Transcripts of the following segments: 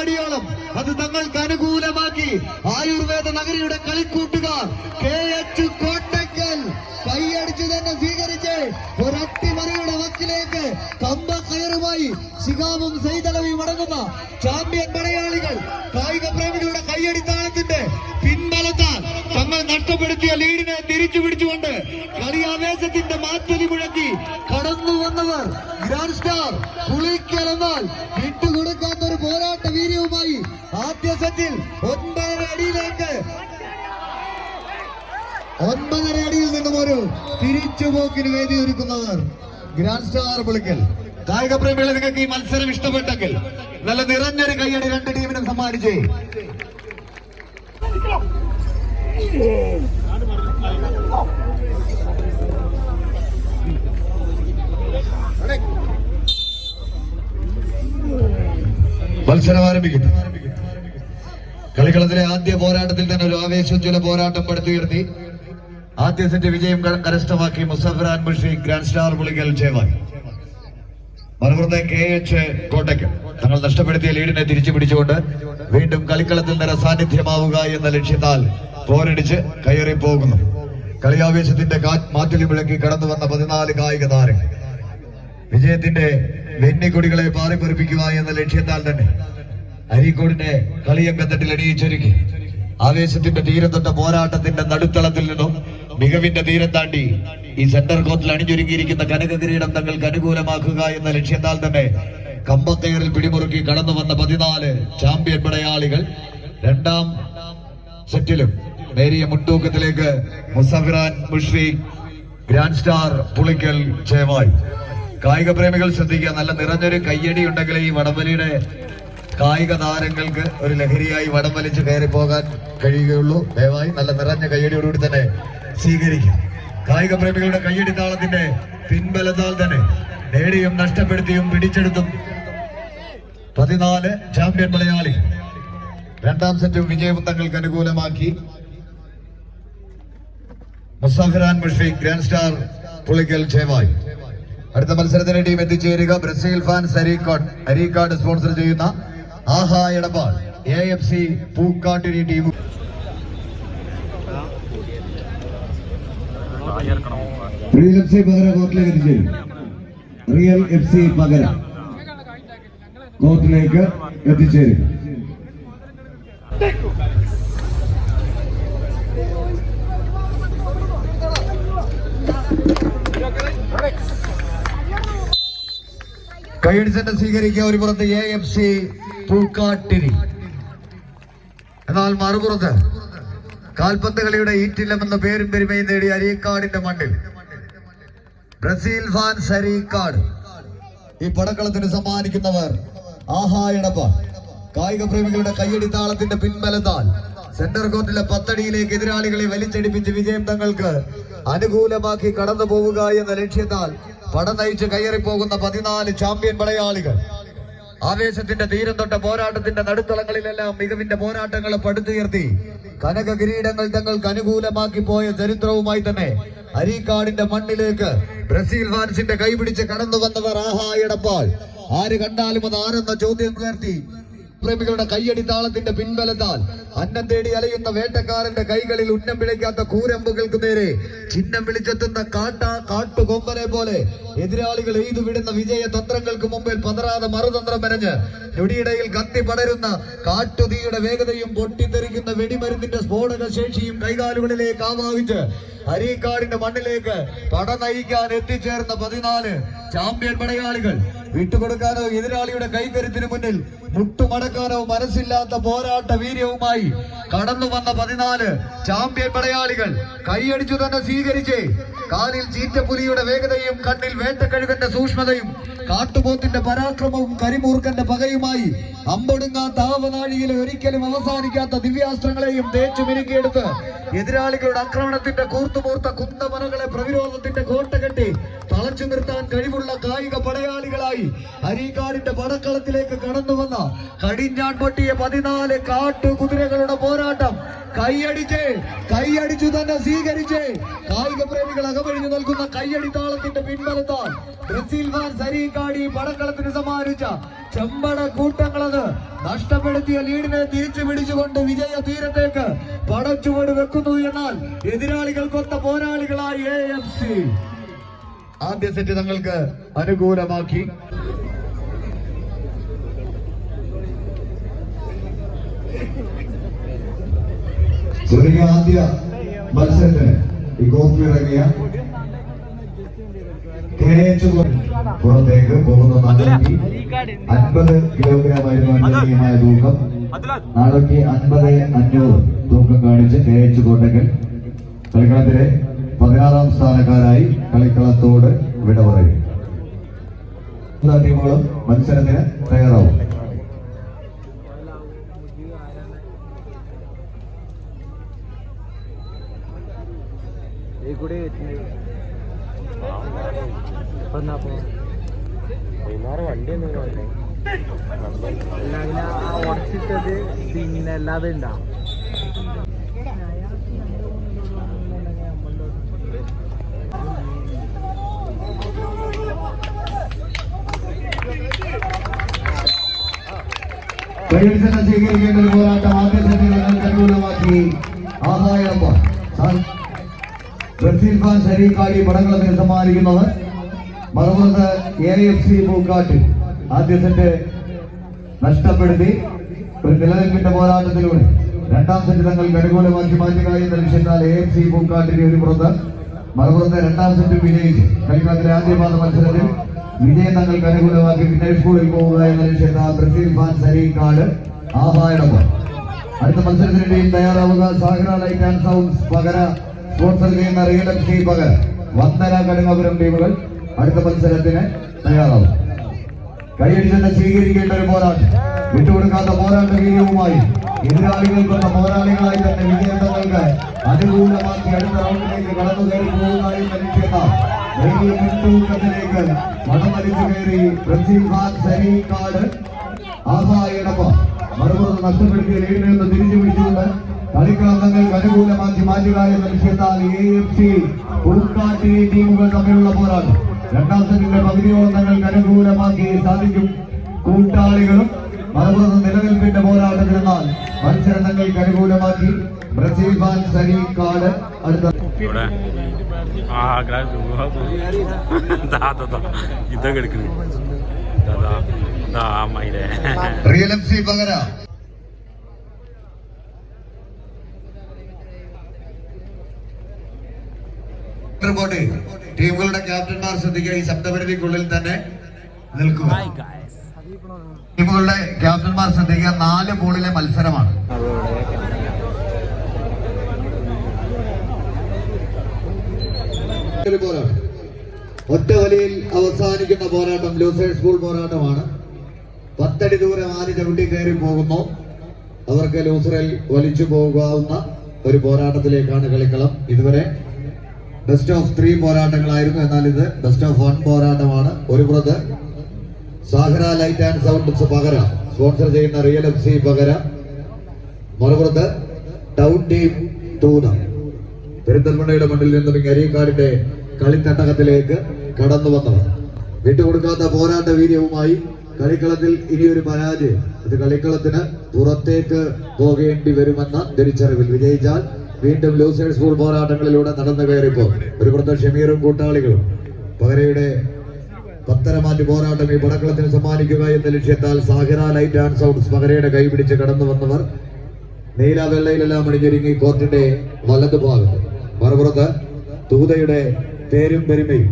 അടിയോളം അത് തങ്ങൾക്ക് അനുകൂലമാക്കി ആയുർവേദ നഗരിയുടെ കളിക്കൂട്ടുകാർ KH കോട്ടയ്ക്കൽ കൈയടിച്ചു തന്നെ സ്വീകരിച്ച് ഒരട്ടിമറിയുടെ വക്കിലേക്ക് കമ്പക്കയറുമായി ശിഖാവും സൈതലവിയും അടങ്ങുന്ന ചാമ്പ്യൻ മലയാളികൾ. കായിക പ്രേമികളുടെ കൈയടിത്താളത്തിന്റെ പിൻബലത്താൽ തങ്ങൾ നഷ്ടപ്പെടുത്തിയ ലീഡിനെ തിരിച്ചു പിടിച്ചുകൊണ്ട് കളിയാവേശത്തിന്റെ മാറ്റൊലി മുഴക്കി കടന്നു വന്നവർ ഗ്രാൻഡ് സ്റ്റാർ പുളിക്കൽ. എന്നാൽ വിട്ടുകൊടുക്കാത്ത ഒരു പോരാട്ട വീര്യവുമായി ആദ്യ സെറ്റിൽ 9.5 അടിയിലേക്ക് 9.5 അടിയിൽ നിന്നും ഒരു തിരിച്ചുപോക്കിന് വേദി ഒരുക്കുന്നവർ ഗ്രാൻഡ് സ്റ്റാർ പുളിക്കൽ. കായിക പ്രേമികളെ, നിങ്ങൾക്ക് ഈ മത്സരം ഇഷ്ടപ്പെട്ടെങ്കിൽ നല്ല നിറഞ്ഞൊരു കൈയടി രണ്ട് ടീമിനും സമ്മാനിച്ചേ. മത്സരം ആരംഭിക്കുന്നു. കളിക്കളത്തിലെ ആദ്യ പോരാട്ടത്തിൽ തന്നെ ഒരു ആവേശോജ്വല പോരാട്ടം പടുത്തുയർത്തി ആദ്യ സെറ്റ് വിജയം കരസ്ഥമാക്കി മുസഫിറാൻ മുഷീഖ് grand star Pulikkal ജയവാൻ. മറുപുറത്തെ KH Kottakkal തങ്ങൾ നഷ്ടപ്പെടുത്തിയ ലീഡിനെ തിരിച്ചു പിടിച്ചുകൊണ്ട് വീണ്ടും കളിക്കളത്തിൽ നിറ സാന്നിധ്യമാവുക എന്ന ലക്ഷ്യത്താൽ പോരടിച്ച് കയറി പോകുന്നു. കളിയാവേശത്തിന്റെ മാറ്റൊലി വിളക്കി കടന്നു വന്ന 14 കായിക താരങ്ങൾ വിജയത്തിന്റെ വെന്നിക്കൊടികളെ പാറിപ്പറിപ്പിക്കുക എന്ന ലക്ഷ്യത്താൽ തന്നെ അരീക്കോടിന്റെ കളിയങ്കത്തട്ടിൽ അണിയിച്ചൊരുക്കി ആവേശത്തിന്റെ തീരം തൊട്ട പോരാട്ടത്തിന്റെ നടുത്തളത്തിൽ നിന്നും മികവിന്റെ തീരം താണ്ടി ഈ സെന്റർ കോർട്ടിൽ അണിഞ്ഞൊരുങ്ങിയിരിക്കുന്ന കനകകിരീടം തങ്ങൾക്ക് അനുകൂലമാക്കുക എന്ന ലക്ഷ്യത്താൽ തന്നെ കമ്പക്കയറിൽ പിടിമുറുക്കി കടന്നു വന്ന 14 ചാമ്പ്യൻ പടയാളികൾ രണ്ടാം സെറ്റിലും നേരിയ മുൻതൂക്കത്തിലേക്ക് മുസഫിറാൻ മുഷീഖ് ഗ്രാൻഡ് സ്റ്റാർ പുളിക്കൽ ജയവാൻ. കായിക പ്രേമികൾ ശ്രദ്ധിക്കുക, നല്ല നിറഞ്ഞൊരു കയ്യടി ഉണ്ടെങ്കിൽ ഈ വടംവലിയുടെ കായിക താരങ്ങൾക്ക് ഒരു ലഹരിയായി വടം വലിച്ച് കയറി പോകാൻ കഴിയുകയുള്ളൂ. ദയവായി നല്ല നിറഞ്ഞ കയ്യടിയോടുകൂടി തന്നെ സ്വീകരിക്കും. കായിക പ്രേമികളുടെ കയ്യടി താളത്തിന്റെ പിൻബലത്താൽ തന്നെ നേടിയും നഷ്ടപ്പെടുത്തിയും പിടിച്ചെടുത്തും 14 ചാമ്പ്യൻ മലയാളി രണ്ടാം സെറ്റും വിജയവും തങ്ങൾക്ക് അനുകൂലമാക്കി മുസഫിറാൻ മുഷീഖ് ഗ്രാൻഡ് സ്റ്റാർ പുളിക്കൽ ജയവാൻ. അടുത്ത മത്സരത്തിന് ടീം എത്തിച്ചേരുക ബ്രസീൽ ഫാൻസ് അരീക്കാട് സ്പോൺസർ ചെയ്യുന്ന ആഹാ Edappal AFC Pookkattiri team. Real FC പകര കോർട്ടിലേക്ക് എത്തിച്ചേരും. റിയൽ FC പകര കോർട്ടിലേക്ക് എത്തിച്ചേരും. കൈയടി സെന്റർ സ്വീകരിക്കുക ഒരു പുറത്ത് AFC പൂക്കാട്ടിരി. എന്നാൽ മറുപുറത്ത് കാൽപന്ത് കളിയുടെ ഈറ്റില്ലമെന്ന പേരും പെരുമയും നേടി അരീക്കാടിന്റെ മണ്ണിൽ ബ്രസീൽ ഫാൻസ് അരീക്കാട് ഈ പടക്കളത്തിന് സമ്മാനിക്കുന്നവർ ആഹാ എടപ്പാൾ. കായിക പ്രേമികളുടെ കയ്യടി താളത്തിന്റെ പിൻബലത്താൽ സെന്റർ കോർട്ടിലെ 10 അടിയിലേക്ക് എതിരാളികളെ വലിച്ചടിപ്പിച്ച് വിജയം തങ്ങൾക്ക് അനുകൂലമാക്കി കടന്നു പോവുക എന്ന ലക്ഷ്യത്താൽ പട നയിച്ച് കയറിപ്പോകുന്ന 14 ചാമ്പ്യൻ പടയാളികൾ. ആവേശത്തിന്റെ തീരം തൊട്ട പോരാട്ടത്തിന്റെ നടുത്തളങ്ങളിലെല്ലാം മികവിന്റെ പോരാട്ടങ്ങളെ പടുത്തുയർത്തി കനക കിരീടങ്ങൾ തങ്ങൾക്ക് അനുകൂലമാക്കി പോയ ചരിത്രവുമായി തന്നെ അരീക്കാടിന്റെ മണ്ണിലേക്ക് ബ്രസീൽ ഫാൻസിന്റെ കൈപിടിച്ച് കടന്നു വന്നവർ ആഹാ എടപ്പാൾ. ആര് കണ്ടാലും അത് ആരെന്ന ചോദ്യം ഉയർത്തി പ്രേമികളുടെ കയ്യടി താളത്തിന്റെ പിൻബലത്താൽ അന്നം തേടി അലയുന്ന വേട്ടക്കാരന്റെ കൈകളിൽ ഉന്നം വിളിക്കാത്ത കൂരമ്പുകൾക്ക് നേരെ ചിഹ്നം വിളിച്ചെത്തുന്ന കാട്ടുകൊമ്പനെ പോലെ എതിരാളികൾ എയ്തു വിടുന്ന വിജയ തന്ത്രങ്ങൾക്ക് മുമ്പിൽ പതറാതെ മറുതന്ത്രം മെനഞ്ഞ് ഞൊടിയിടയിൽ കത്തി പടരുന്ന കാട്ടുതീയുടെ വേഗതയും പൊട്ടിത്തെറിക്കുന്ന വെടിമരുന്നിന്റെ സ്ഫോടക ശേഷിയും കൈകാലുകളിലേക്ക് ആവാഹിച്ച് അരീക്കാടിന്റെ മണ്ണിലേക്ക് പട നയിക്കാൻ എത്തിച്ചേർന്ന 14 ചാമ്പ്യൻ പടയാളികൾ. വിട്ടുകൊടുക്കാനോ എതിരാളിയുടെ കൈകരുത്തിന് മുന്നിൽ മുട്ടുമടക്കാനോ മനസ്സില്ലാത്ത പോരാട്ട വീര്യവുമായി കടന്നു വന്ന 14 ചാമ്പ്യൻ പടയാളികൾ കൈയടിച്ചു തന്നെ സ്വീകരിച്ച് കാലിൽ ചീറ്റപ്പുലിയുടെ വേഗതയും കണ്ണിൽ വേട്ടക്കഴുകന്റെ സൂക്ഷ്മതയും കാട്ടുപോത്തിന്റെ പരാക്രമവും കരിമൂർക്കന്റെ പകയുമായി അമ്പൊടുങ്ങാത്ത ആവനാഴിയിലെ ഒരിക്കലും അവസാനിക്കാത്ത ദിവ്യാസ്ത്രങ്ങളെയും തേച്ചു മിനുക്കിയെടുത്ത് എതിരാളികളുടെ ആക്രമണത്തിന്റെ കൂർത്തുമൂർത്ത കുന്തമനകളെ പ്രതിരോധത്തിന്റെ കോട്ട കെട്ടി തളച്ചു നിർത്താൻ കഴിവുള്ള കായിക പടയാളികളായി അരീക്കാടിന്റെ പടക്കളത്തിലേക്ക് കടന്നു വന്ന കടിഞ്ഞാൺ പൊട്ടിയ 14 കാട്ടുകുതിരകളുടെ പോരാട്ടം കൈയടിച്ചു തന്നെ സ്വീകരിച്ച് കായിക പ്രേമികൾ അകമഴിഞ്ഞു നൽകുന്ന കൈയടി താളത്തിന്റെ പിൻബലത്താൽ ബ്രസീൽ ഫാൻസ് അരീക്കാടി പടക്കളത്തിന് സമ്മാനിച്ച ചെമ്പട കൂട്ടങ്ങളത് നഷ്ടപ്പെടുത്തിയ ലീഡിനെ തിരിച്ചു പിടിച്ചുകൊണ്ട് വിജയ തീരത്തേക്ക് പടച്ചുവട് വെക്കുന്നു. എന്നാൽ എതിരാളികൾക്കൊത്ത പോരാളികളായി AFC ആദ്യ സെറ്റ് തങ്ങൾക്ക് അനുകൂലമാക്കി. ആദ്യ മത്സരത്തിന് ഈ കോപ്പിലിറങ്ങിയ പുറത്തേക്ക് പോകുന്ന 450 കിലോഗ്രാമായിരുന്നു അനുവദനീയമായ തൂക്കം. 450-500 തൂക്കം കാണിച്ച് KH കോട്ടക്കൽ കളിക്കളത്തിലെ 16ാം സ്ഥാനക്കാരായി കളിക്കളത്തോട് വിട പറയും. എല്ലാ ടീമുകളും മത്സരത്തിന് തയ്യാറാവും. ഉറച്ചിട്ടത് പിന്നെ അല്ലാതെ ഉണ്ടാവും. സ്വീകരിക്കേണ്ട ഒരു പോരാട്ടം ആദ്യ സെറ്റുകൾ അനുകൂലമാക്കി. ബ്രസീൽ ഫാൻസ് അരീക്കാടി പടക്കളത്തിന് സമ്മാനിക്കുന്നവർ മറുപുറത്ത് AFC പൂക്കാട്ട് ആദ്യ സെറ്റ് നഷ്ടപ്പെടുത്തി ഒരു നിലനിൽപ്പിന്റെ പോരാട്ടത്തിലൂടെ രണ്ടാം സെറ്റ് തങ്ങൾക്ക് അനുകൂലമാക്കി മാറ്റുക എന്ന ലക്ഷ്യത്താൽ AFC പൂക്കാട്ടിന്റെ ഒരു പുറത്ത് മറുപുറത്ത് രണ്ടാം സെറ്റ് വിജയിച്ച് കളിക്കളത്തിലെ ആദ്യപാദ മത്സരത്തിൽ വിജയം തങ്ങൾക്ക് അനുകൂലമാക്കി വിന്നേഴ്സ് സ്കൂളിൽ പോവുക എന്ന ലക്ഷ്യത്താൽ ബ്രസീൽ ഫാൻസ് അരീക്കാട് ആഹായടൊപ്പം. അടുത്ത മത്സരത്തിന് team തയ്യാറാവുക. Sagara light and sounds പകര sponsor ചെയ്യുന്ന റിയൽ FC പകര വന്ദന കടുങ്ങപുരം ടീമുകൾ അടുത്ത മത്സരത്തിന് തയ്യാറാവും. കൈയടിച്ചെന്ന് സ്വീകരിക്കേണ്ട ഒരു പോരാട്ടം, വിട്ടുകൊടുക്കാത്ത പോരാട്ട വീര്യവുമായി എതിരാളികൾക്കുള്ള പോരാളികളായി തന്നെ വിജയം തങ്ങൾക്ക് അനുകൂലമാക്കി അടുത്ത റൗണ്ടിലേക്ക് കടന്നു കയറി പോവുക എന്ന ലക്ഷ്യത്താൽ വലിയ മുൻതൂക്കത്തിലേക്ക് മടമലിച്ചു കയറി ബ്രസീൽ ഫാൻസ് അരീക്കാട് ആഹായടൊപ്പം. മറുപുറത്ത് നഷ്ടപ്പെടുത്തിയ ലീഡിൽ നിന്ന് തിരിച്ചു പിടിച്ചുകൊണ്ട് കളിക്കളം തങ്ങൾക്ക് അനുകൂലമാക്കി മാറ്റുക എന്ന ലക്ഷ്യത്താൽ AFC പൂക്കാട്ടി ടീമുകൾ തമ്മിലുള്ള പോരാട്ടം രണ്ടാം സെറ്റിന്റെ പകുതിയോളം തങ്ങൾക്ക് അനുകൂലമാക്കി സാധിക്കും. കൂട്ടാളികളും മറുപുറത്ത് നിലനിൽപ്പിന്റെ പോരാട്ടത്തിലെന്നാൽ മത്സരം തങ്ങൾക്ക് അനുകൂലമാക്കി ബ്രസീൽ ഫാൻസ് അരീക്കാട് അടുത്ത റിയൽ FC പകര ടീമുകളുടെ ക്യാപ്റ്റന്മാർ ശ്രദ്ധിക്കുക. ഈ ശബ്ദപരിധിക്കുള്ളിൽ തന്നെ നിൽക്കുക. ടീമുകളുടെ ക്യാപ്റ്റന്മാർ ശ്രദ്ധിക്കുക. 4 ബോളിലെ മത്സരമാണ്. പോരാട്ടം ഒറ്റ വലിയിൽ അവസാനിക്കുന്ന പോരാട്ടം ലൂസേഴ്സ് സ്കൂൾ പോരാട്ടമാണ്. 10 അടി ദൂരം ആര് ചവിട്ടി കയറി പോകുന്നു അവർക്ക് ലൂസറിൽ വലിച്ചു പോകാവുന്ന ഒരു പോരാട്ടത്തിലേക്കാണ് കളിക്കളം. ഇതുവരെ ബെസ്റ്റ് ഓഫ് 3 പോരാട്ടങ്ങളായിരുന്നു. എന്നാൽ ഇത് ബെസ്റ്റ് ഓഫ് 1 പോരാട്ടമാണ്. ഒരു പുറത്ത് സാഗര ലൈറ്റ് ആൻഡ് സൗണ്ട്സ് പകര സ്പോൺസർ ചെയ്യുന്ന റിയൽ FC പകര, മറുപുറത്ത് ടൗൺ ടീം തൂന പെരിന്തൽമണ്ണയുടെ മണ്ണിൽ നിന്നും അരീക്കാടിന്റെ കളിത്തട്ടകത്തിലേക്ക് കടന്നു വന്നവർ. വിട്ടുകൊടുക്കാത്ത പോരാട്ട വീര്യവുമായി കളിക്കളത്തിൽ ഇനിയൊരു പരാജയം അത് കളിക്കളത്തിന് പുറത്തേക്ക് പോകേണ്ടി വരുമെന്ന തിരിച്ചറിവിൽ വിജയിച്ചാൽ വീണ്ടും ലൂസേഴ്സ് സ്കൂൾ പോരാട്ടങ്ങളിലൂടെ നടന്നു കയറിപ്പോ ഒരു പുറത്ത് ഷമീറും കൂട്ടാളികളും പകരയുടെ പത്തരമാറ്റ് പോരാട്ടം ഈ പടക്കളത്തിന് സമ്മാനിക്കുക എന്ന ലക്ഷ്യത്താൽ സാഗര ലൈറ്റ് ആൻഡ് സൗണ്ട്സ് പകരയുടെ കൈപിടിച്ച് കടന്നു വന്നവർ നീല വെള്ളയിലെല്ലാം അണിഞ്ഞൊരുങ്ങി കോർട്ടിന്റെ വലതു ഭാഗത്ത്. മറുപുറത്ത് തൂതയുടെ പേരും പെരുമയും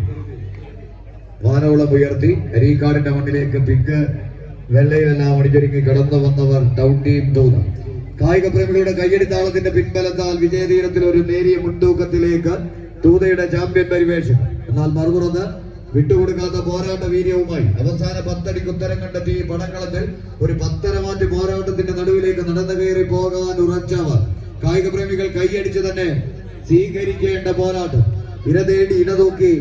വാനോളം ഉയർത്തി അരീക്കാടിന്റെ മണ്ണിലേക്ക് പിങ്ക് വെള്ളയിലെല്ലാം അണിഞ്ഞൊരുങ്ങി കടന്നു വന്നവർ ടൗൺ ടീം തൂത. കായിക പ്രേമികളുടെ കയ്യടിത്താളത്തിന്റെ പിൻബലത്താൽ വിജയതീരത്തിൽ ഒരു നേരിയ മുൻതൂക്കത്തിലേക്ക് തൂതയുടെ ചാമ്പ്യൻ പരിവേഷം. എന്നാൽ മറുപുറത്ത് വിട്ടുകൊടുക്കാത്ത പോരാട്ട വീര്യവുമായി അവസാന 10 അടിക്ക് ഉത്തരം കണ്ടെത്തി പടക്കളത്തിൽ ഒരു പത്തരമാറ്റ് പോരാട്ടത്തിന്റെ നടുവിലേക്ക് നടന്നു കയറി പോകാൻ ഉറച്ചവർ. കായിക പ്രേമികൾ കൈയടിച്ച് തന്നെ സ്വീകരിക്കേണ്ട പോരാട്ടം. ഇരതേടി ഇടതൂക്കി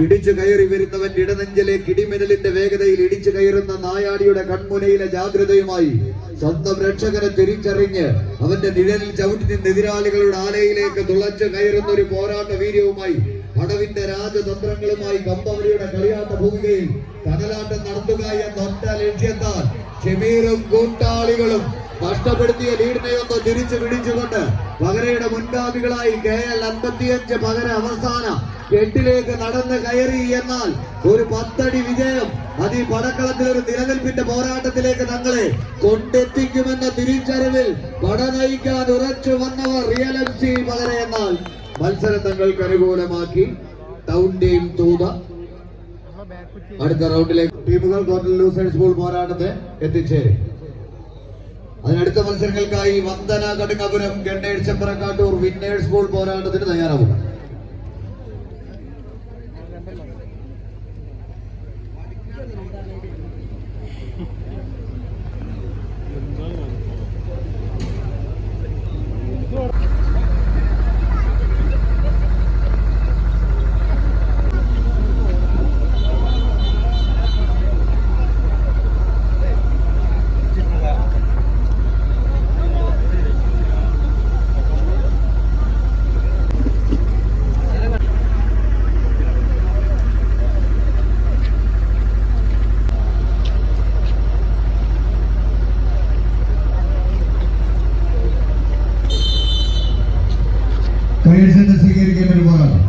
ഇടിച്ചു കയറി വരുന്നവൻ ഇടനെഞ്ചിലെ കിടിമിന്നലിന്റെ വേഗതയിൽ ഇടിച്ചു കയറുന്ന നായാടിയുടെ കൺമുനയിലെ ജാഗ്രതയുമായി സ്വന്തം രക്ഷകനെ തിരിച്ചറിഞ്ഞ് അവന്റെ നിഴലിൽ ചവിട്ടി നിന്ന് എതിരാളികളുടെ ആലയിലേക്ക് തുളച്ചു കയറുന്ന ഒരു പോരാട്ട വീര്യവുമായി പടവിന്റെ രാജതന്ത്രങ്ങളുമായി കമ്പവലിയുടെ കളിയാട്ട ഭൂമികയിൽ കനലാട്ടം നടത്തുക എന്ന ഒറ്റ ലക്ഷ്യത്താൽ ഷമീറും കൂട്ടാളികളും നഷ്ടപ്പെടുത്തിയ ലീഡിനെ ഒന്ന് തിരിച്ചു പിടിച്ചുകൊണ്ട് പകരയുടെ മുൻഗാമികളായി KL 55 പകര അവസാന 8ലേക്ക് നടന്ന് കയറി. എന്നാൽ ഒരു 10 അടി വിജയം അത് ഈ പടക്കളത്തിൽ ഒരു നിലനിൽപ്പിന്റെ പോരാട്ടത്തിലേക്ക് തങ്ങളെ കൊണ്ടെത്തിക്കുമെന്ന തിരിച്ചറിവിൽ പട നയിക്കാൻ ഉറച്ചു വന്നവർ റിയൽ MC പകര. എന്നാൽ മത്സരം തങ്ങൾക്ക് അനുകൂലമാക്കി ടൗൺ ടീം തൂത അടുത്ത റൗണ്ടിലേക്ക് ടീമുകൾ ടോട്ടൽ ലൂസേഴ്സ് ബോൾ പോരാട്ടത്തെ എത്തിച്ചേരും. അതിനടുത്ത മത്സരങ്ങൾക്കായി Vandana Kadungapuram Gunners ചെമ്പറക്കാട്ടൂർ winners ball പോരാട്ടത്തിന് തയ്യാറാവുക. സ്വീകരിക്കേണ്ട ഒരു പോരാട്ടം.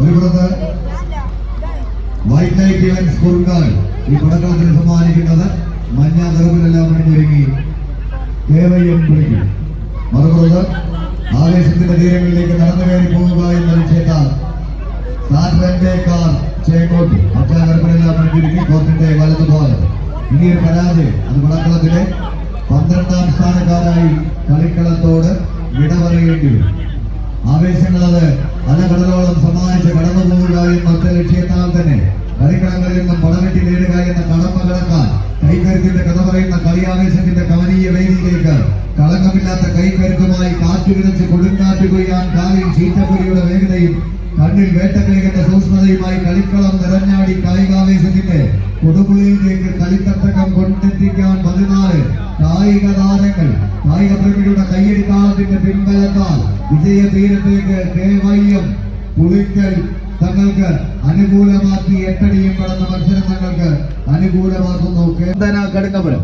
ഒരു പുറത്ത് വൈറ്റ് നൈറ്റ് ഇവന്റ്സ് കുറുങ്കാൽ ഈ പടക്കളത്തിന് സമ്മാനിക്കുന്നത് മഞ്ഞ നിറവിലെല്ലാം അണിഞ്ഞൊരുങ്ങി KYM വിളിക്കും. മറുപുറത്ത് ആവേശത്തിന്റെ തീരങ്ങളിലേക്ക് നടന്നു കയറി പോവുക എന്ന ലക്ഷ്യത്താൽ സാറ്റർഡേക്കാർ ചേക്കോട്ട് അച്ചാകരപ്പിലെല്ലാം അണിഞ്ഞൊരുങ്ങി കോർട്ടിന്റെ വലതു ഭാഗത്ത്. ഇനിയൊരു പരാജയം അത് പടക്കളത്തിലെ 12ാം സ്ഥാനക്കാരായി കളിക്കളത്തോട് വിട പറയേണ്ടി വരും. ആവേശങ്ങളത് അലകടലോളം സമ്മാനിച്ച് കടന്നു പോവുക എന്ന ഒറ്റ ലക്ഷ്യത്താൽ തന്നെ കളിക്കളങ്ങളിൽ നിന്നും പടവെട്ടി നേടുക എന്ന കടമ കിടക്കാൻ കൈക്കരുത്തിന്റെ കഥ പറയുന്ന കളിയാവേശത്തിന്റെ കവനീയ വേദിയിലേക്ക് കളങ്കമില്ലാത്ത കൈക്കരുത്തുമായി കാറ്റുവിതച്ച് കൊടുങ്കാറ്റ് കൊയ്യാൻ കാലിൽ ചീറ്റപ്പൊലിയുടെ വേഗതയും കണ്ണിൽ വേട്ടക്കിളികളുടെ സൂക്ഷ്മതയുമായി കളിക്കളം നിറഞ്ഞാടി കായികാവേശത്തിന്റെ കൊടുപുളിയിലേക്ക് കളിത്തട്ടകം കൊണ്ടെത്തിക്കാൻ 14 കായിക താരങ്ങൾ കായിക പ്രേമികളുടെ കയ്യടി താളത്തിന്റെ പിൻബലത്താൽ വിജയ തീരത്തേക്ക് KYM പുളിക്കൽ തങ്ങൾക്ക് അനുകൂലമാക്കി 8 അടിയും കടന്ന മത്സരം തങ്ങൾക്ക് അനുകൂലമാക്കുന്നു. വന്ദന കടുങ്ങപുരം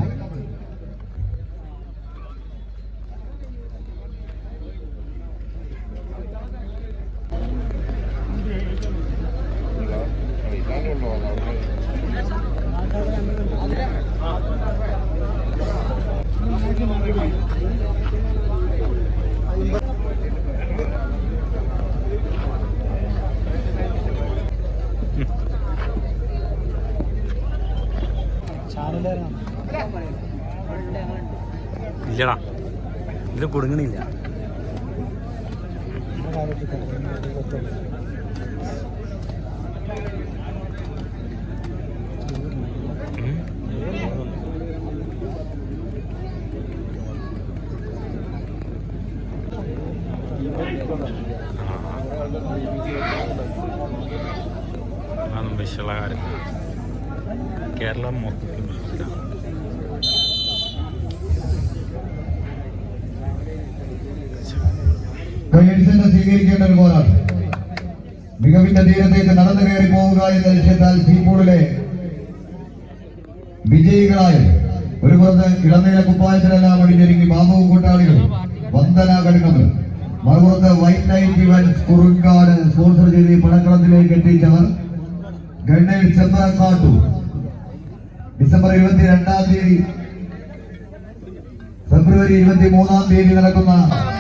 ഇല്ലടാ, ഇതിൽ കൊടുങ്ങണില്ല. അതൊന്നും വിഷയമുള്ള കാര്യം. കേരളം മൊത്തത്തിൽ സ്വീകരിക്കേണ്ട ഒരു പോരാട്ടം. മികവിന്റെ തീരത്തേക്ക് നടന്നു കയറി പോവുക എന്ന ലക്ഷ്യത്താൽ സീപോളിലെ വിജയികളായ ഒരു പുറത്ത് ഇളനീല കുപ്പായത്തിലെല്ലാം അണിഞ്ഞൊരുങ്ങി ബാബുവും കൂട്ടാളികളും Vandana Kadungapuram. മറുപുറത്ത് white night events കുറുങ്കാട് sponsor ചെയ്ത് പടക്കളത്തിലേക്ക് എത്തിച്ചവർ ഗണ്ണേഴ്സ് ചെമ്പറക്കാട്ടൂർ. ഡിസംബർ 22-ാം തീയതി ഫെബ്രുവരി 23-ാം തീയതി നടക്കുന്ന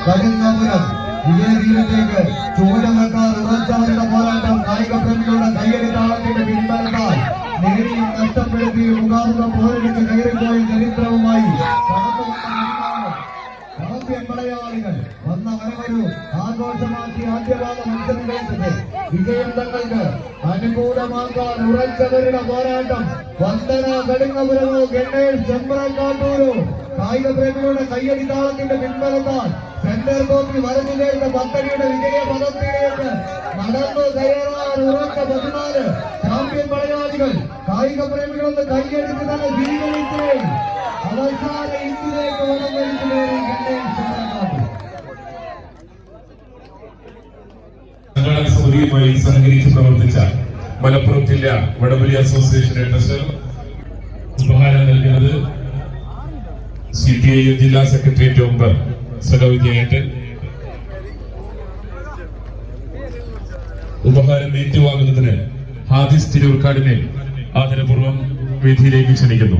കടുങ്ങപുരം വിജയതീരത്തേക്ക് ചുവട് വെക്കാൻ ഉറച്ചവരുടെ പോരാട്ടം കായിക പ്രേമികളുടെ കയ്യടി താളത്തിന്റെ പിൻബലത്താൽ നേടിയും നഷ്ടപ്പെടുത്തിയും മുഖാമുഖം പോരടിച്ച് കയറിപ്പോയ ചരിത്രവുമായി മലയാളികൾ വന്ന വരവരു ആഘോഷമാക്കി ആദ്യപാദ മത്സരങ്ങൾക്ക് വിജയം തങ്ങൾക്ക് അനുകൂലമാക്കാൻ ഉറച്ചവരുടെ പോരാട്ടം. വന്ദന കടുങ്ങപുരമോ ഗണ്ണേഴ്സ് ചെമ്പറക്കാട്ടൂരോ കായിക പ്രേമികളുടെ കയ്യടി താളത്തിന്റെ പിൻബലത്താൽ സെന്റർ കോർട്ടിൽ വരഞ്ഞു ചേർന്ന പത്തടിയുടെ വിജയ പദത്തിലേക്ക് നടന്നു കയറാൻ ഉറച്ച 14 ചാമ്പ്യൻ മലയാളികൾ. കായിക പ്രേമികളൊന്ന് കയ്യടിച്ച് തന്നെ സ്വീകരിച്ച് അവസാന ഇന്ത്യയിലേക്ക് വടം വലിച്ചു കയറി സംഘാടക സമിതിയുമായി സഹകരിച്ച് പ്രവർത്തിച്ച മലപ്പുറം ജില്ലാ വടംവലി അസോസിയേഷന്റെ ട്രഷറർ ഉപഹാരം നൽകുന്നത് CPI ജില്ലാ സെക്രട്ടേറിയറ്റ് മെമ്പർ സഖാവിദ്യേട്ടൻ. ഉപഹാരം ഏറ്റുവാങ്ങുന്നതിന് ഹാദിസ് തിരൂർക്കാടിനെ ആദരപൂർവ്വം വേദിയിലേക്ക് ക്ഷണിക്കുന്നു.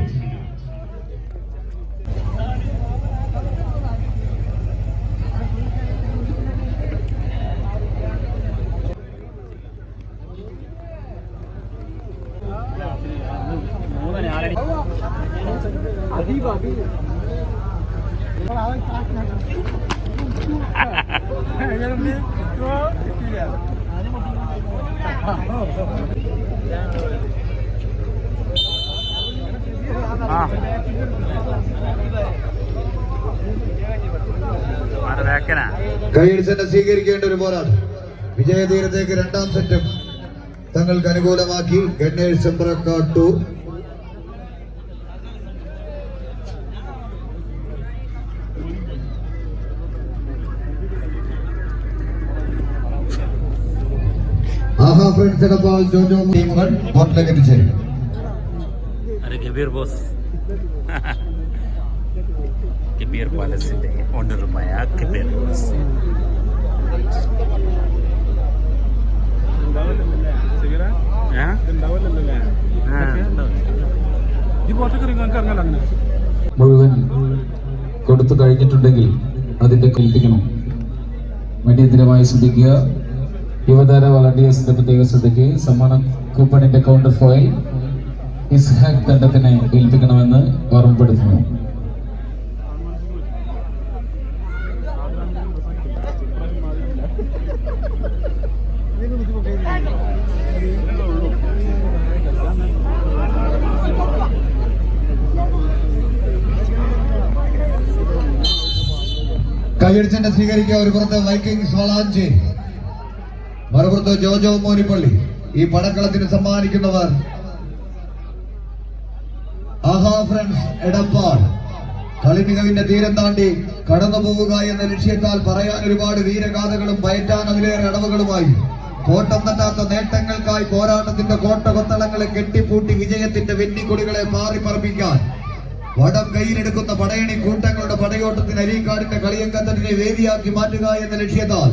കൈയടിച്ച് സ്വീകരിക്കേണ്ട ഒരു പോരാട്ടം. വിജയതീരത്തേക്ക് രണ്ടാം സെറ്റും തങ്ങൾക്ക് അനുകൂലമാക്കി ഗണ്ണേഴ്സ് ചെമ്പ്രക്കാട്ടൂർ. ആഹാ ഫ്രണ്ട്സ് എടപ്പാൾ ജോജോ ടീമുകൾ ബോട്ടിലേക്ക് എത്തിച്ചേരും. കബീർ പാലസിന്റെ ഓണറുമായ കബീർ ബോസ് മുഴുവൻ കൊടുത്തു കഴിഞ്ഞിട്ടുണ്ടെങ്കിൽ അതിന്റെ കേൾപ്പിക്കണം. അടിയന്തരമായി ശ്രദ്ധിക്കുക. യുവതാര വളണ്ടിയേഴ്സിന്റെ പ്രത്യേക ശ്രദ്ധയ്ക്ക് സമ്മാന കൂപ്പണിന്റെ കൗണ്ടർ ഫോയിൽ ഇസ്ഹാഖ് തണ്ടത്തിനെ ഏൽപ്പിക്കണമെന്ന് ഓർമ്മപ്പെടുത്തുന്നു. കയ്യടിച്ചെന്നെ സ്വീകരിക്കുക. ഒരു പുറത്ത് വൈക്കിങ്സ് വളാഞ്ചേരി, മറുപുറത്ത് ജോജോ മോനിപ്പള്ളി. ഈ പടക്കളത്തിന് സമ്മാനിക്കുന്നവർ ആഹാ ഫ്രണ്ട്സ് എടപ്പാൾ. കളി മികവിന്റെ തീരം താണ്ടി കടന്നു പോവുക എന്ന ലക്ഷ്യത്താൽ പറയാൻ ഒരുപാട് വീരഗാഥകളും പയറ്റാൻ അതിലേറെ അടവുകളുമായി കോട്ടം തട്ടാത്ത നേട്ടങ്ങൾക്കായി പോരാട്ടത്തിന്റെ കോട്ട കൊത്തളങ്ങളെ കെട്ടിപ്പൂട്ടി വിജയത്തിന്റെ വെന്നിക്കൊടികളെ പാറിപ്പറപ്പിക്കാൻ വടം കയ്യിലെടുക്കുന്ന പടയണി കൂട്ടങ്ങളുടെ പടയോട്ടത്തിന് അരീക്കാടിന്റെ കളിയങ്കത്തട്ടിനെ വേദിയാക്കി മാറ്റുക എന്ന ലക്ഷ്യത്താൽ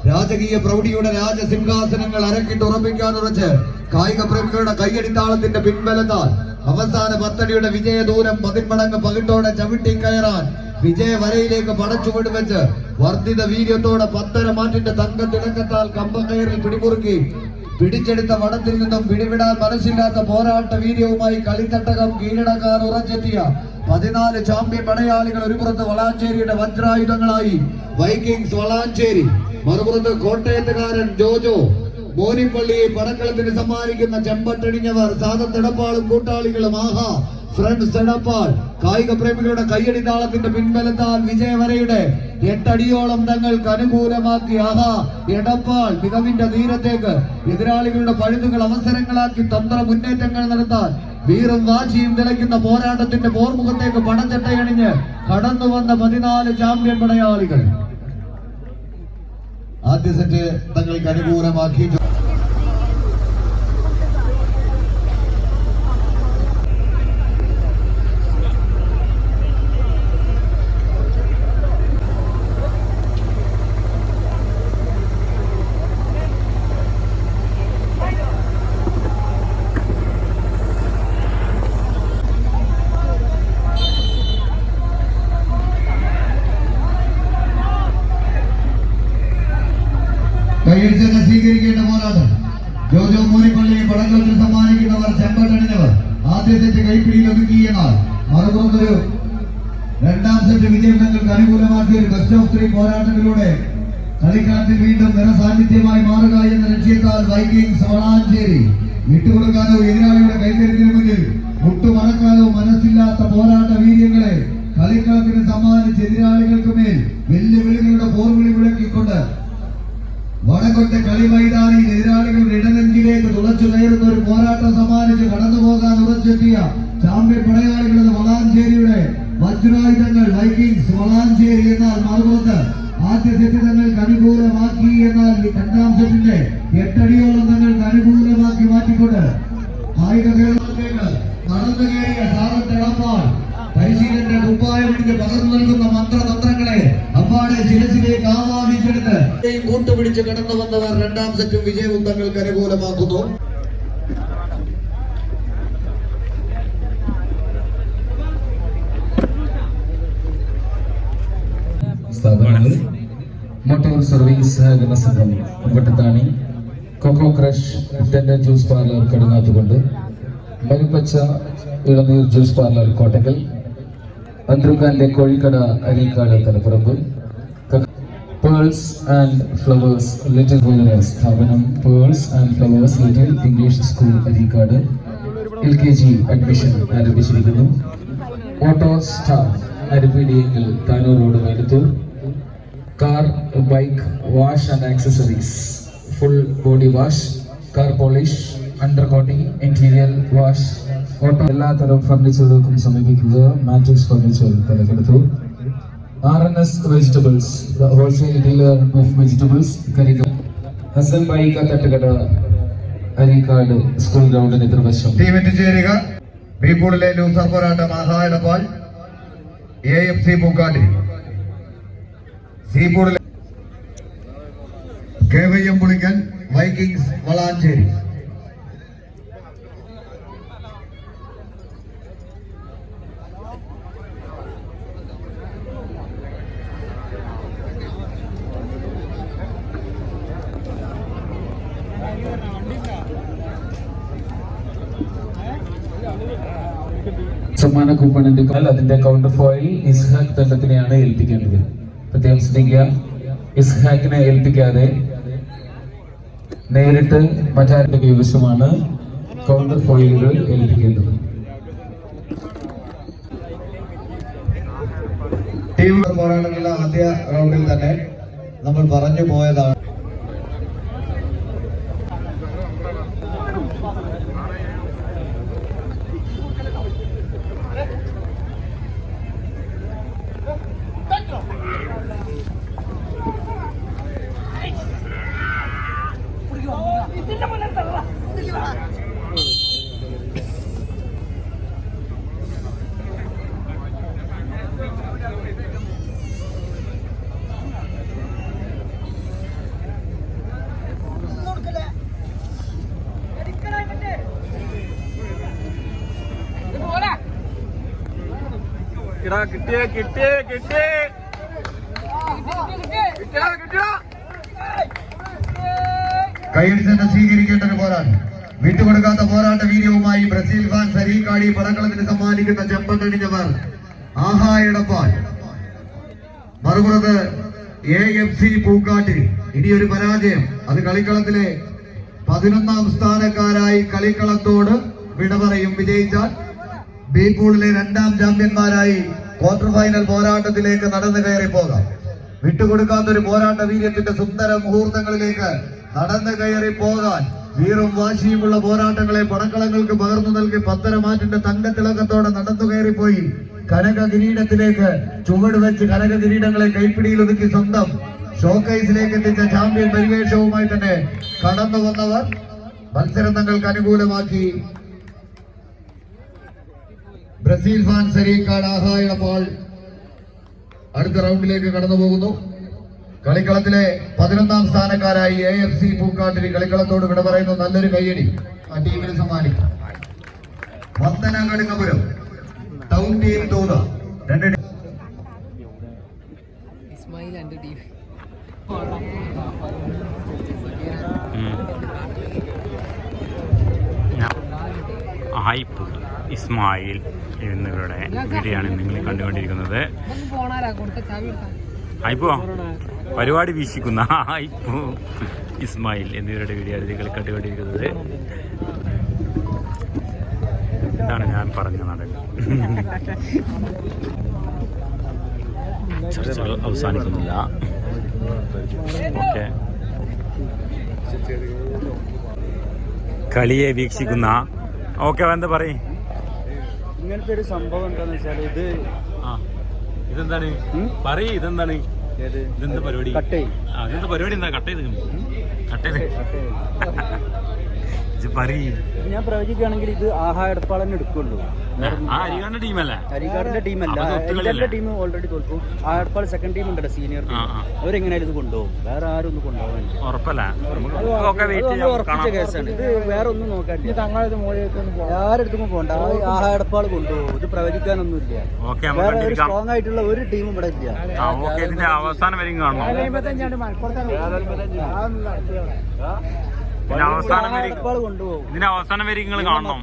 രാജകീയ പ്രൗഢിയുടെ രാജസിംഹാസനങ്ങൾ അരക്കിട്ട് ഉറപ്പിക്കാൻ ഉറച്ച് കായിക പ്രേമികളുടെ കയ്യടിത്താളത്തിന്റെ പിൻബലത്താൽ അവസാന 10 അടിയുടെ വിജയദൂരം 10 മടങ്ങ് പകിട്ടോടെ ചവിട്ടി കയറാൻ വിജയവരയിലേക്ക് പടച്ചുവിട് വെച്ച് വർദ്ധിത വീര്യത്തോടെ 10.5 മാറ്റിന്റെ തങ്കത്തിളക്കത്താൽ കമ്പക്കയറിൽ പിടിമുറുക്കി പിടിച്ചെടുത്ത വടത്തിൽ നിന്നും പിടിവിടാൻ മനസ്സില്ലാത്ത പോരാട്ട വീര്യവുമായി കളിത്തട്ടകം കീഴടക്കാൻ ഉറച്ചെത്തിയ 14 ചാമ്പ്യൻ പടയാളികൾ ഒരു പുറത്ത് വളാഞ്ചേരിയുടെ വജ്രായുധങ്ങളായി വൈക്കിങ്സ് വളാഞ്ചേരി, മറുപുറത്ത് കോട്ടയത്തുകാരൻ ജോജോ മോനിപ്പള്ളിയെ പടക്കളത്തിന് സമ്മാനിക്കുന്ന ചെമ്പട്ടണിഞ്ഞവർ സാദത്തെടപ്പാളും കൂട്ടാളികളും ആഹാ ഫ്രണ്ട്സ് എടപ്പാൾ. കായിക പ്രേമികളുടെ കയ്യടി താളത്തിന്റെ പിൻബലത്താൽ വിജയവരയുടെ 8 അടിയോളം തങ്ങൾക്ക് അനുകൂലമാക്കി ആഹാ എടപ്പാൾ മികവിന്റെ തീരത്തേക്ക് എതിരാളികളുടെ പഴുതുകൾ അവസരങ്ങളാക്കി തന്ത്ര മുന്നേറ്റങ്ങൾ നടത്താൻ വീറും വാശിയും തിളയ്ക്കുന്ന പോരാട്ടത്തിന്റെ പോർമുഖത്തേക്ക് പടച്ചട്ടയണിഞ്ഞ് കടന്നു വന്ന 14 ചാമ്പ്യൻ പടയാളികൾ. ആദ്യ സെറ്റ് തങ്ങൾക്ക് അനുകൂലമാക്കി കയ്യടിച്ചെന്നെ സ്വീകരിക്കേണ്ട പോരാട്ടം. ജോജോ മോനിപ്പള്ളിയെ പടക്കളത്തിൽ സമ്മാനിക്കുന്നവർ ചെമ്പട്ടണിഞ്ഞവർ. ആദ്യ സെറ്റ് കൈപ്പിടിയിൽ ഒതുക്കിയെന്നാൽ മറുപുറത്തൊരു രണ്ടാം സെറ്റ് വിജയം തങ്ങൾക്ക് അനുകൂലമാക്കിയ ഒരു ബെസ്റ്റ് ഓഫ് 3 പോരാട്ടത്തിലൂടെ കളിക്കളത്തിൽ വീണ്ടും നിറസാന്നിധ്യമായി മാറുക എന്ന ലക്ഷ്യത്താൽ വൈക്കിങ്സ് വളാഞ്ചേരി വിട്ടുകൊടുക്കാനോ എതിരാളിയുടെ കൈകരുത്തിന് മുന്നിൽ മുട്ടുമടക്കാനോ മനസ്സില്ലാത്ത പോരാട്ട വീര്യങ്ങളെ കളിക്കളത്തിന് സമ്മാനിച്ച് എതിരാളികൾക്ക് മേൽ വെല്ലുവിളികളുടെ പോർവിളി മുഴക്കിക്കൊണ്ട് വടകൊട്ടെ കളി മൈതാനിയിൽ എതിരാളികളുടെ ഇടനെഞ്ചിലേക്ക് തുളച്ചു കയറുന്ന ഒരു പോരാട്ടം സമ്മാനിച്ച് കടന്നു പോകാൻ ഉറച്ചെത്തിയ ചാമ്പ്യൻ പടയാളികളത് വളാഞ്ചേരിയുടെ വജ്രായുധങ്ങൾ വൈക്കിങ്സ് വളാഞ്ചേരി. എന്നാൽ മറുപുറത്ത് ആദ്യ സെറ്റ് തങ്ങൾക്ക് അനുകൂലമാക്കി, എന്നാൽ രണ്ടാം സെറ്റിന്റെ 8 അടിയോളം തങ്ങൾക്ക് അനുകൂലമാക്കി മാറ്റിക്കൊണ്ട് കായിക കേരളത്തിലേക്ക് നടന്നു കയറിയ സാറത്ത് എടപ്പാൾ പരിശീലന്റെ കുപ്പായമണിക്ക് പകർന്നു നൽകുന്ന മന്ത്രതന്ത്രങ്ങളെ അമ്പാടെ ശിരസിലേക്ക് ആവാഹിച്ചെടുത്ത് കൂട്ടുപിടിച്ച് കടന്നു വന്നവർ രണ്ടാം സെറ്റും വിജയവും തങ്ങൾക്ക് അനുകൂലമാക്കുന്നു. സ്ഥാപനങ്ങൾ മോട്ടോർ സർവീസ് സഹകരണ സംഘം Vattathani, cocoa crush tender juice parlour കടുങ്ങാത്തുകൊണ്ട്, മരുപ്പച്ച ഇളനീർ juice parlour Kottakkal, അന്ത്രുഖാന്റെ കോഴിക്കട Areekkad തലപ്പുറമ്പ്, pearls and flowers little സ്ഥാപനം pearls and flowers little English school Areekkad LKG admission ആരംഭിച്ചിരിക്കുന്നു. Auto star അരിപ്പിടിയെങ്കിൽ Tanur road Vailathur. Car bike wash and accessories, full body wash, car polish, under coating, interior wash, auto എല്ലാത്തരം ഫർണിച്ചറുകൾക്കും സമീപിക്കുക matrix furniture കലക്കെടുത്തു. RNS vegetables, wholesale dealer of vegetables കരികൾ. Hasan ബൈക്ക തട്ടുകട Areekkad school ഗ്രൗണ്ടിന് എതിർവശം. ടീമിന് ചേരുക ബീപൂളിലെ loser പോരാട്ടം ആഹായടപ്പാൾ AFC Pookkattiri, സീപൂളിലെ KYM Pulikkal Vikings Valanchery. സമ്മാന കൂപ്പണിന്റെ അതിന്റെ counter foil Ishaq തണ്ടത്തിനെയാണ് ഏൽപ്പിക്കേണ്ടത്. പ്രത്യേകം ശ്രദ്ധിക്കുക, ഇസ്ഹാക്കിനെ ഏൽപ്പിക്കാതെ നേരിട്ട് മറ്റാരുടെ കൈവശമാണ് കൗണ്ടർ ഫോയിലുകൾ ഏൽപ്പിക്കേണ്ടത്. ടീം പോരാട്ടങ്ങളുടെ ആദ്യ റൗണ്ടിൽ തന്നെ നമ്മൾ പറഞ്ഞു പോയതാണ്. കൈയടിച്ച് സ്വീകരിക്കേണ്ട ഒരു പോരാട്ടം, വിട്ടുകൊടുക്കാത്ത പോരാട്ട വീര്യവുമായി ബ്രസീൽ ഫാൻസ് അരീക്കാടി പടക്കളത്തിന് സമ്മാനിക്കുന്ന ചെമ്പത്തണിഞ്ഞവർ ആഹായടപ്പാൽ. മറുപുറത്ത് AFC പൂക്കാട്ടിരി. ഇനിയൊരു പരാജയം, അത് കളിക്കളത്തിലെ 11ാം സ്ഥാനക്കാരായി കളിക്കളത്തോട് വിട പറയും. വിജയിച്ചാൽ ബി പൂളിലെ 2ാം ചാമ്പ്യന്മാരായി ക്വാർട്ടർ ഫൈനൽ പോരാട്ടത്തിലേക്ക് നടന്നു കയറി പോകാം. വിട്ടുകൊടുക്കാത്തൊരു പോരാട്ട വീര്യത്തിന്റെ സുന്ദര മുഹൂർത്തങ്ങളിലേക്ക് നടന്നു കയറി പോകാൻ വീറും വാശിയുമുള്ള പോരാട്ടങ്ങളെ പടക്കളങ്ങൾക്ക് പകർന്നു നൽകി പത്തരമാറ്റിന്റെ തങ്കത്തിളക്കത്തോടെ നടന്നു കയറിപ്പോയി കനക കിരീടത്തിലേക്ക് ചുവട് വെച്ച് കനക കിരീടങ്ങളെ കൈപ്പിടിയിൽ ഒതുക്കി സ്വന്തം ഷോക്കേസിലേക്ക് എത്തിച്ച ചാമ്പ്യൻ പരിവേഷവുമായി തന്നെ കടന്നു വന്നവർ മത്സരം തങ്ങൾക്ക് അനുകൂലമാക്കി. ബ്രസീൽ ഫാൻസ് അരീക്കാട് ആഹായടപ്പാൾ അടുത്ത റൗണ്ടിലേക്ക് കടന്നു പോകുന്നു. കളിക്കളത്തിലെ 11ാം സ്ഥാനക്കാരായി AFC പൂക്കാട്ടിരി കളിക്കളത്തോട് വിട പറയുന്നു. നല്ലൊരു കയ്യടി ആ ടീമിന് സമ്മാനിക്കും. വന്ദന കടുങ്ങപുരം ടൗൺ ടീം തോത 2 ആയിപ്പൂർ ഇസ്മായിൽ എന്നിവരുടെ വീഡിയോയാണ് നിങ്ങൾ കണ്ടുകൊണ്ടിരിക്കുന്നത്. ആയിപ്പോ പരിപാടി വീക്ഷിക്കുന്ന ആയിപ്പൂ ഇസ്മായിൽ എന്നിവരുടെ വീഡിയോയാണ് നിങ്ങൾ കണ്ടുകൊണ്ടിരിക്കുന്നത്. ഇതാണ് ഞാൻ പറഞ്ഞ നടൻ. ചർച്ചകൾ അവസാനിക്കുന്നില്ല. ഓക്കെ, കളിയെ വീക്ഷിക്കുന്ന ഓക്കെ എന്താ പറയും? ഇങ്ങനത്തെ ഒരു സംഭവം എന്താന്ന് വെച്ചാൽ ഇതെന്താണ് പറയ്, ഇതെന്താണ് ഇതെന്താ പരിപാടി? കട്ടേ ഇതെന്താ പരിപാടി? എന്താ കട്ട് പറയ്. ഞാൻ പ്രവചിക്കുകയാണെങ്കിൽ ഇത് ആഹാ എടപ്പാളന്നെ എടുക്കുള്ളൂ. അരികാടിന്റെ ടീമല്ല, അരികാടിന്റെ ടീമല്ല, എന്റെ ടീം ഓൾറെഡി തോൽക്കും. ആ എടപ്പാൾ സെക്കൻഡ് ടീം ഉണ്ടല്ലോ, സീനിയർ ടീം, അവരെങ്ങനെയാലും ഇത് കൊണ്ടുപോകും. വേറെ ആരും ഒന്നും കൊണ്ടുപോകാൻ ഉറപ്പല്ല, ഉറപ്പിച്ച കേസാണ് ഇത്. വേറെ ഒന്നും നോക്കാനില്ല, ആരെടുത്തും പോകണ്ട. ആഹാ എടപ്പാൾ കൊണ്ടുപോകും. ഇത് പ്രവചിക്കാനൊന്നുമില്ല. വേറെ ഒരു സ്ട്രോങ് ആയിട്ടുള്ള ഒരു ടീമും ഇവിടെ ഇല്ല. അവസാനം വരെയും കാണണം. ഇതിന് അവസാനം വരെ നിങ്ങൾ കാണണം.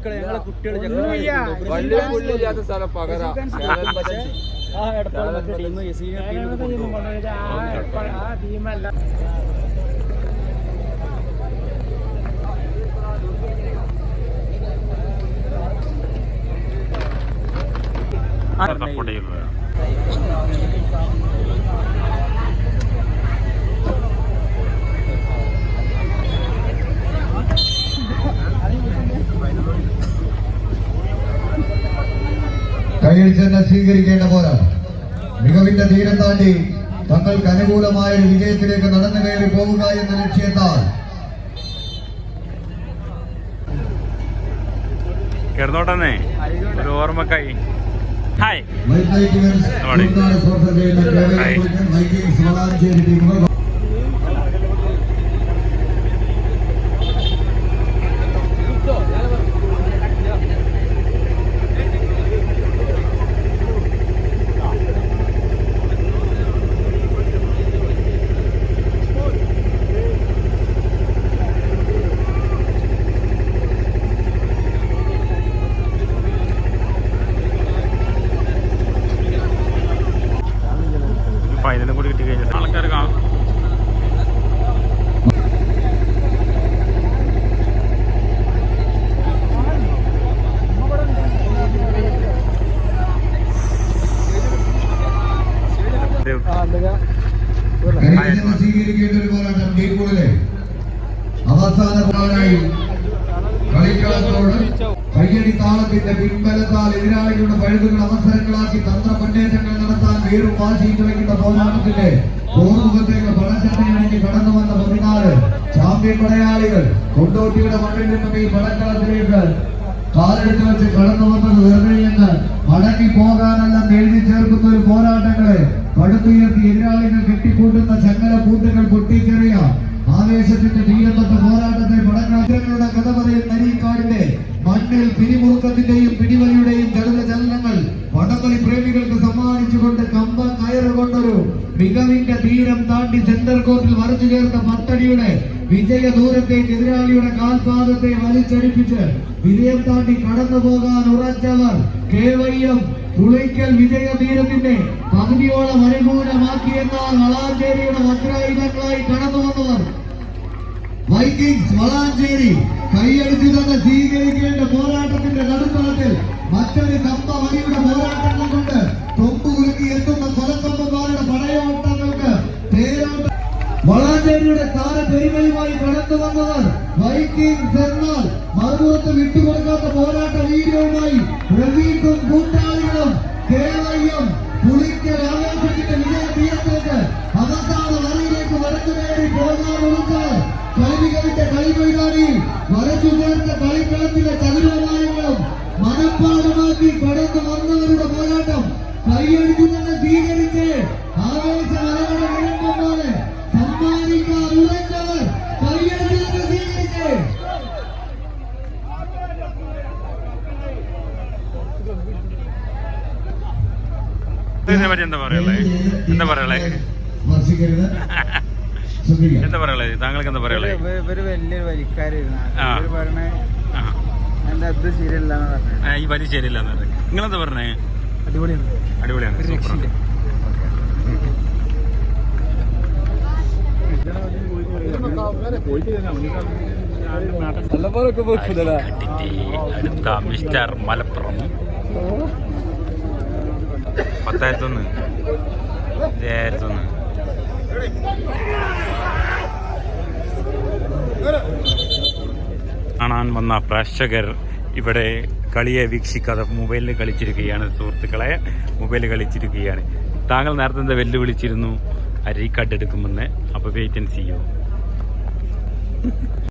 സപ്പോർട്ട് ചെയ്യുന്നത് കൈയടിച്ച് സ്വീകരിക്കേണ്ട പോരാ. മികവിന്റെ തീരം താണ്ടി തങ്ങൾക്ക് അനുകൂലമായ ഒരു വിജയത്തിലേക്ക് നടന്നു കയറി പോവുക എന്ന ലക്ഷ്യത്താൽ കിടന്നോട്ടെന്നേ ഒരു ഓർമ്മക്കായി. ഹായ് ഫൈനലും കൂടി കിട്ടി കഴിഞ്ഞാൽ ആൾക്കാർ കാണും. സ്വീകരിക്കേണ്ട ഒരു പോരാട്ടം ടീമുകളിലെ അവസാന പോരായി കളിക്കളത്തോട് കയ്യടി താളത്തിന്റെ പിൻബലത്താൽ എതിരാളികളുടെ പഴുതുകൾ അവസരങ്ങളാക്കി തന്ത്ര മുന്നേറ്റങ്ങൾ നടത്താൻ വീറും വാശിയിട്ട് വയ്ക്കുന്ന പോരാട്ടത്തിന്റെ പൂർവ്വത്തേക്ക് പടച്ചട്ടയണിഞ്ഞ് കടന്നു വന്ന 14 ചാമ്പ്യൻ പടയാളികൾ കൊണ്ടോട്ടിയുടെ മണ്ണിൽ നിന്നും ഈ പടക്കളത്തിലേക്ക് കാലെടുത്ത് വെച്ച് കടന്നു വന്നത് വെറുതെ എന്ന് മടങ്ങി പോകാനല്ല എഴുതി ചേർക്കുന്ന ഒരു പോരാട്ടങ്ങളെ പടുത്തുയർത്തി എതിരാളികൾ കെട്ടിക്കൂട്ടുന്ന ചങ്ങല കൂട്ടുകൾ പൊട്ടിച്ചെറിയ ആവേശത്തിന്റെ തീരപ്പെട്ട പോരാട്ടത്തെ പടക്കളങ്ങളുടെ കഥ പറയുന്ന നരീക്കാടിന്റെ മണ്ണിൽ പിരിമുറുക്കത്തിന്റെയും പിടിവലിയുടെയും ചടുല ചലനങ്ങൾ വടംവലി പ്രേമികൾക്ക് സമ്മാനിച്ചുകൊണ്ട് കമ്പം കയറുകൊണ്ടൊരു മികവിന്റെ തീരം താണ്ടി സെന്റർ കോർട്ടിൽ വരച്ചു ചേർത്ത പത്തടിയുടെ വിജയ ദൂരത്തേക്ക് എതിരാളിയുടെ കാൽപാദത്തെ വലിച്ചടിപ്പിച്ച് വിജയം താണ്ടി കടന്നു പോകാൻ ഉറച്ചവർ കേവയ്യം പുളിക്കൽ വിജയ തീരത്തിന്റെ പകുതിയോളം അനുകൂലമാക്കിയെന്നാൽ വളാഞ്ചേരിയുടെ വജ്രായുധങ്ങളായി കടന്നു വന്നവർ വൈക്കിങ്സ് വളാഞ്ചേരി കൈയടിച്ചു തന്നെ സ്വീകരിക്കേണ്ട പോരാട്ടത്തിന്റെ നടുത്തളത്തിൽ മറ്റൊരു കമ്പ വലിയുടെ പോരാട്ടങ്ങൾ കൊണ്ട് കൊമ്പ് കുലുക്കി എത്തുന്ന കൊലക്കമ്പന്മാരുടെ പടയോട്ടങ്ങൾക്ക് പേരോട്ട വളാഞ്ചേരിയുടെ താരപെരുമയുമായി കടന്നു വന്നവർ വൈക്കിങ്സ് എന്നാൽ മറുപുറത്ത് വിട്ടുകൊടുക്കാത്ത പോരാട്ട വീര്യവുമായി പ്രവീണും കൂട്ടാളികളും കേവയ്യം പുളിക്കൽ ആവേശത്തിന്റെ വിജയ തീരത്തേക്ക് അവസാന വരയിലേക്ക് വരച്ചുകയറി പോകാൻ ഒഴുക്കവർ കളിമികവിന്റെ കളിമൈതാനിയിൽ വരച്ചു ചേർത്ത കളിക്കളത്തിലെ ചതുരമായങ്ങളും മനപ്പാടമാക്കി കടന്നു വന്നവരുടെ പോരാട്ടം കൈയടിച്ചു തന്നെ സ്വീകരിച്ച് ആവേശ മലകളുടെ വിളമ്പന്മാരെ സമ്മാനിക്കാൻ ഉറച്ചവർ കൈയടിച്ചു തന്നെ സ്വീകരിച്ച് എന്താ പറയുള്ളത്? എന്താ പറയുള്ളത്? എന്താ പറയുള്ളത്? താങ്കൾക്ക് എന്താ പറയുള്ളത്? ഇവര് വലിയൊരു വലിക്കാരായിരുന്നു. അത് ശരിയല്ല, ഈ വലി ശരിയല്ല. നിങ്ങളെന്താ പറഞ്ഞേ? അടിപൊളിയാണ്, അടിപൊളിയാണ്, സൂപ്പറാണ്. അടുത്ത മിസ്റ്റർ മലപ്പുറം 10,001 വിചാരിച്ചൊന്ന് കാണാൻ വന്ന പ്രേക്ഷകർ ഇവിടെ കളിയെ വീക്ഷിക്കാതെ മൊബൈലിൽ കളിച്ചിരിക്കുകയാണ്. സുഹൃത്തുക്കളെ, മൊബൈലിൽ കളിച്ചിരിക്കുകയാണ്. താങ്കൾ നേരത്തെ എന്താ വെല്ലുവിളിച്ചിരുന്നു അരീക്കാട്ട് എടുക്കുമെന്ന്. അപ്പോൾ വെയിറ്റ് ആൻഡ് സീ യു.